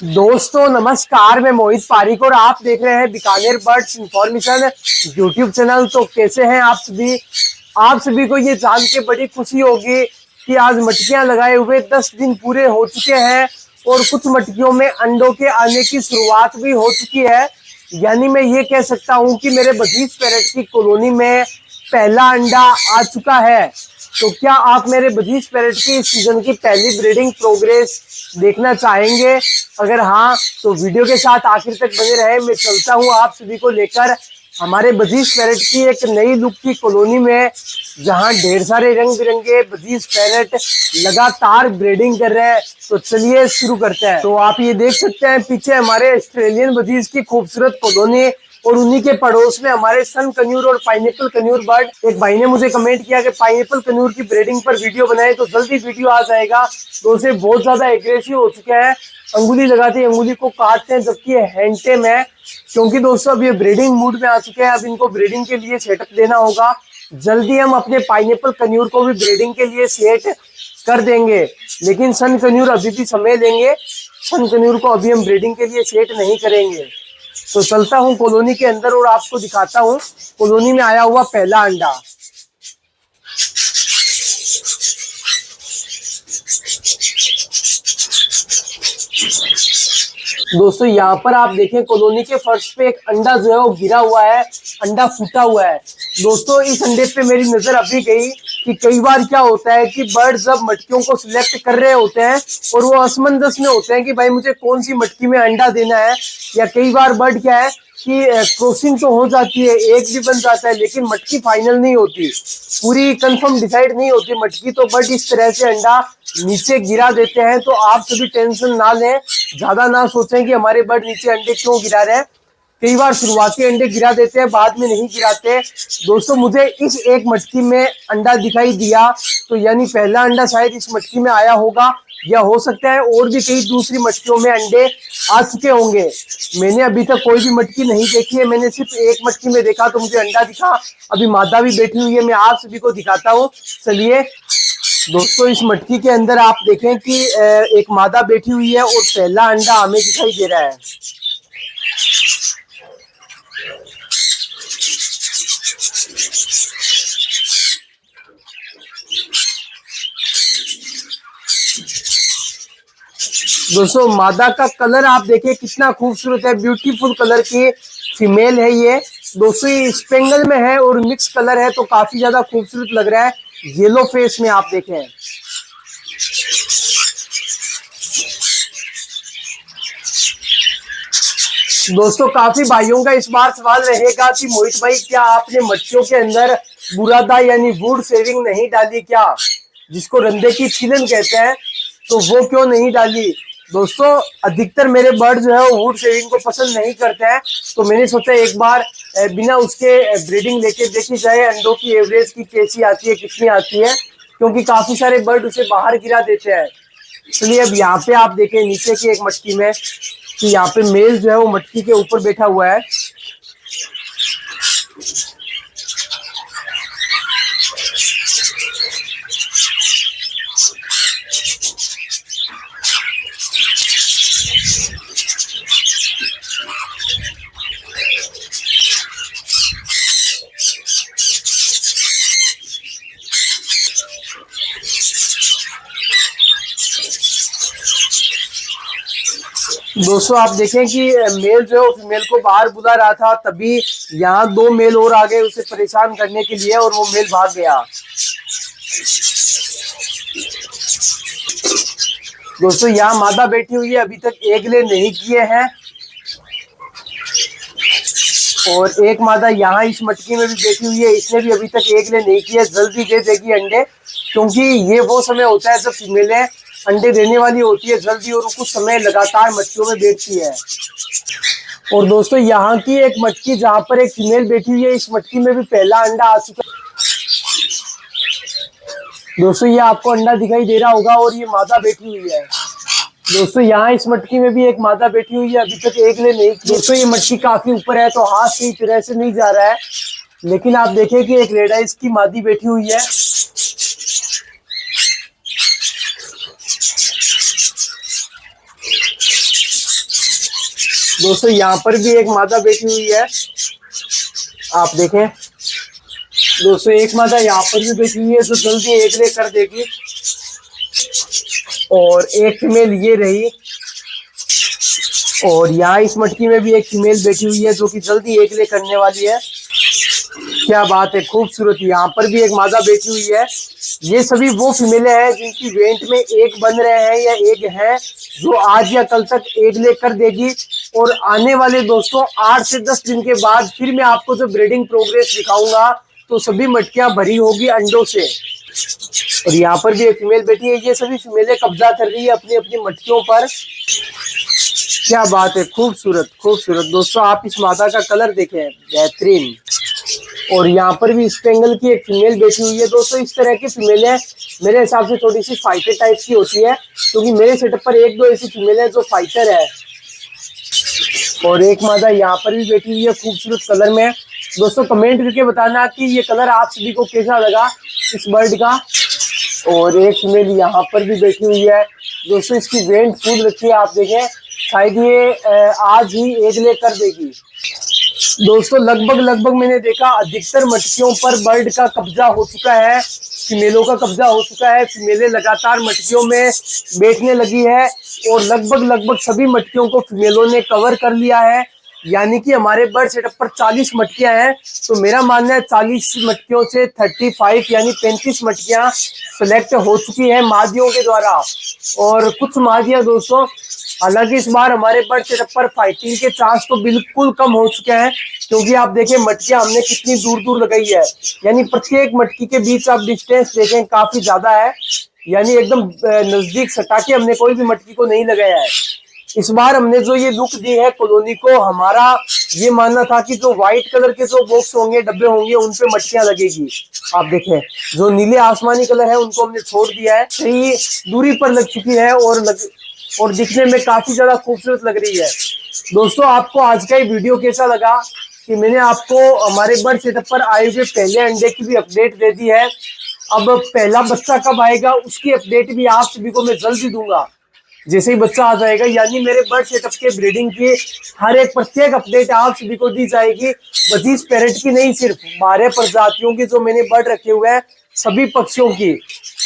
दोस्तों नमस्कार, मैं मोहित पारिक और आप देख रहे हैं Bikaner birds information YouTube channel. तो कैसे हैं आप सभी? आप सभी को ये जान के बड़ी खुशी होगी कि आज मटकियां लगाए हुए 10 दिन पूरे हो चुके हैं और कुछ मटकियों में अंडों के आने की शुरुआत भी हो चुकी है। यानी मैं ये कह सकता हूँ कि मेरे बजीज पैरेट की कॉलोनी में पहला अंडा आ चुका है। तो क्या आप मेरे बजीज पैरेट की इस सीजन की पहली ब्रीडिंग प्रोग्रेस देखना चाहेंगे? अगर हाँ तो वीडियो के साथ आखिर तक बने रहे। मैं चलता हूँ आप सभी को लेकर हमारे बजीज पैरेट की एक नई लुक की कॉलोनी में, जहाँ ढेर सारे रंग बिरंगे बजीज पैरेट लगातार ब्रीडिंग कर रहे हैं। तो चलिए शुरू करते हैं। तो आप ये देख सकते हैं पीछे हमारे ऑस्ट्रेलियन बजीज की खूबसूरत कॉलोनी और उन्हीं के पड़ोस में हमारे सन कन्यूर और पाइनएप्पल कन्यूर बर्ड। एक भाई ने मुझे कमेंट किया कि पाइनएप्पल कन्यूर की ब्रीडिंग पर वीडियो बनाए, तो जल्दी वीडियो आ जाएगा। तो उसे बहुत ज्यादा एग्रेसिव हो चुके हैं, अंगुली लगाते हैं, अंगुली को काटते हैं, जबकि ये हैंडटेम है। क्योंकि दोस्तों अब ये ब्रीडिंग मूड में आ चुके हैं, अब इनको ब्रीडिंग के लिए सेटअप देना होगा। जल्दी हम अपने पाइनएप्पल कन्यूर को भी ब्रीडिंग के लिए सेट कर देंगे, लेकिन सन कन्यूर अभी भी समय लेंगे। सन कन्यूर को अभी हम ब्रीडिंग के लिए सेट नहीं करेंगे। तो चलता हूँ कॉलोनी के अंदर और आपको दिखाता हूँ कॉलोनी में आया हुआ पहला अंडा। दोस्तों यहाँ पर आप देखें कॉलोनी के फर्श पे एक अंडा जो है वो गिरा हुआ है, अंडा फूटा हुआ है। दोस्तों इस अंडे पे मेरी नजर अभी गई कि कई बार क्या होता है कि बर्ड जब मटकियों को सिलेक्ट कर रहे होते हैं और वो असमंजस में होते हैं कि भाई मुझे कौन सी मटकी में अंडा देना है, या कई बार बर्ड क्या है कि क्रॉसिंग तो हो जाती है, एक भी बन जाता है, लेकिन मटकी फाइनल नहीं होती, पूरी कंफर्म डिसाइड नहीं होती मटकी। तो बर्ड इस तरह से अंडा नीचे गिरा देते हैं। तो आप सभी टेंशन ना लें, ज्यादा ना सोचें कि हमारे बर्ड नीचे अंडे क्यों गिरा रहे हैं। कई बार शुरुआती अंडे गिरा देते हैं, बाद में नहीं गिराते। दोस्तों मुझे इस एक मटकी में अंडा दिखाई दिया, तो यानी पहला अंडा शायद इस मटकी में आया होगा, या हो सकता है और भी कई दूसरी मटकियों में अंडे आ चुके होंगे। मैंने अभी तक कोई भी मटकी नहीं देखी है, मैंने सिर्फ एक मटकी में देखा तो मुझे अंडा दिखा। अभी मादा भी बैठी हुई है, मैं आप सभी को दिखाता हूँ। चलिए दोस्तों इस मटकी के अंदर आप देखें कि एक मादा बैठी हुई है और पहला अंडा हमें दिखाई दे रहा है। दोस्तों मादा का कलर आप देखिए कितना खूबसूरत है, ब्यूटीफुल कलर की फीमेल है ये। दोस्तों ये स्पेंगल में है और मिक्स कलर है, तो काफी ज्यादा खूबसूरत लग रहा है येलो फेस में। आप देखें दोस्तों काफी भाइयों का इस बार सवाल रहेगा कि मोहित भाई क्या आपने मटकियों के अंदर बुरादा यानी वुड शेविंग नहीं डाली क्या, जिसको रंदे की छीलन कहते हैं, तो वो क्यों नहीं डाली? दोस्तों अधिकतर मेरे बर्ड जो है वो वुड शेविंग को पसंद नहीं करते हैं, तो मैंने सोचा एक बार बिना उसके ब्रीडिंग लेके देखी जाए अंडों की एवरेज की कैसी आती है, कितनी आती है, क्योंकि काफी सारे बर्ड उसे बाहर गिरा देते हैं। चलिए अब यहाँ पे आप देखें नीचे की एक मटकी में कि यहाँ पे मेल जो है वो मटकी के ऊपर बैठा हुआ है। दोस्तों आप देखें कि मेल जो है फीमेल को बाहर बुला रहा था, तभी यहाँ दो मेल और आ गए उसे परेशान करने के लिए और वो मेल भाग गया। दोस्तों यहाँ मादा बैठी हुई है, अभी तक एग ले नहीं किए हैं, और एक मादा यहाँ इस मटकी में भी बैठी हुई है, इसने भी अभी तक एग ले नहीं किया। जल्दी दे देगी अंडे, क्योंकि ये वो समय होता है जब फीमेलें अंडे देने वाली होती है जल्दी, और कुछ समय लगातार मटकियों में बैठती है। और दोस्तों यहाँ की एक मटकी जहाँ पर एक फीमेल बैठी हुई है, इस मटकी में भी पहला अंडा आ चुका है। दोस्तों ये आपको अंडा दिखाई दे रहा होगा और ये मादा बैठी हुई है। दोस्तों यहाँ इस मटकी में भी एक मादा बैठी हुई है, अभी तक एक ले नहीं। दोस्तों ये मटकी काफी ऊपर है तो हाथ सही तरह से नहीं जा रहा है, लेकिन आप देखें कि एक रेड आइज की मादी बैठी हुई है। दोस्तों यहाँ पर भी एक मादा बैठी हुई है, आप देखें। दोस्तों एक मादा यहाँ पर भी बैठी हुई है जो जल्दी एक ले कर देगी, और एक फीमेल ये रही, और यहाँ इस मटकी में भी एक फीमेल बैठी हुई है जो कि जल्दी एक ले करने वाली है। क्या बात है, खूबसूरत। यहाँ पर भी एक मादा बैठी हुई है। ये सभी वो फीमेलें हैं जिनकी वेंट में एक बन रहे हैं या एक है जो आज या कल तक एग ले कर देगी। और आने वाले दोस्तों 8 से 10 दिन के बाद फिर मैं आपको जो ब्रीडिंग प्रोग्रेस दिखाऊंगा तो सभी मटकियां भरी होगी अंडों से। और यहाँ पर भी एक फीमेल बैठी है। ये सभी फीमेलें कब्जा कर रही है अपनी अपनी मटकियों पर। क्या बात है, खूबसूरत खूबसूरत। दोस्तों आप इस मादा का कलर देखें, बेहतरीन। और यहाँ पर भी स्पेंगल की एक फीमेल बैठी हुई है। दोस्तों इस तरह की फीमेलें मेरे हिसाब से थोड़ी सी फाइटर टाइप की होती है, क्योंकि मेरे सेटअप पर एक दो ऐसी फीमेल है जो फाइटर है। और एक मादा यहाँ पर भी बैठी हुई है खूबसूरत कलर में। दोस्तों कमेंट करके बताना कि ये कलर आप सभी को कैसा लगा इस बर्ड का। और एक फीमेल यहाँ पर भी बैठी हुई है। दोस्तों इसकी वेंट फुल रखी है, आप देखें, शायद ये आज ही एग ले कर देगी। दोस्तों लगभग मैंने देखा अधिकतर मटकियों पर बर्ड का कब्जा हो चुका है, फीमेलों का कब्जा हो चुका है। फीमेलें लगातार मटकियों में बैठने लगी है और लगभग सभी मटकियों को फीमेलों ने कवर कर लिया है। यानी कि हमारे बर्ड सेटअप पर 40 मटकियां हैं, तो मेरा मानना है 40 मटकियों से 35 यानी 35 मटकियां सिलेक्ट हो चुकी है मादियों के द्वारा। और कुछ मादियां दोस्तों, हालांकि इस बार हमारे बर्ड सेटअप पर फाइटिंग के चांस तो बिल्कुल कम हो चुके हैं, क्योंकि आप देखें मटकियां हमने कितनी दूर दूर लगाई है। यानी प्रत्येक मटकी के बीच आप डिस्टेंस देखें काफी ज्यादा है, यानी एकदम नजदीक सटा के हमने कोई भी मटकी को नहीं लगाया है। इस बार हमने जो ये लुक दी है कॉलोनी को, हमारा ये मानना था कि जो व्हाइट कलर के जो बॉक्स होंगे, डब्बे होंगे, उन पे मटकियां लगेगी। आप देखें जो नीले आसमानी कलर है उनको हमने छोड़ दिया है, सही दूरी पर लग चुकी है और दिखने में काफी ज्यादा खूबसूरत लग रही है। दोस्तों आपको आज का ये वीडियो कैसा लगा कि मैंने आपको हमारे बर्ड सेटअप पर आए हुए पहले अंडे की भी अपडेट दे दी है। अब पहला बच्चा कब आएगा उसकी अपडेट भी आप सभी को मैं जल्दी दूंगा, जैसे ही बच्चा आ जाएगा। यानी मेरे बर्ड सेटअप के ब्रीडिंग की हर एक प्रत्येक अपडेट आप सभी को दी जाएगी। बजीज पैरेट की नहीं, सिर्फ 12 प्रजातियों की जो मैंने बर्ड रखे हुए हैं, सभी पक्षियों की।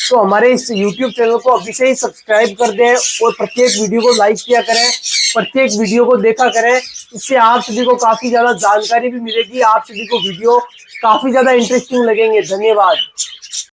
तो हमारे इस YouTube चैनल को अभी से ही सब्सक्राइब कर दें और प्रत्येक वीडियो को लाइक किया करें, प्रत्येक वीडियो को देखा करें। इससे आप सभी को काफी ज्यादा जानकारी भी मिलेगी, आप सभी को वीडियो काफी ज्यादा इंटरेस्टिंग लगेंगे। धन्यवाद।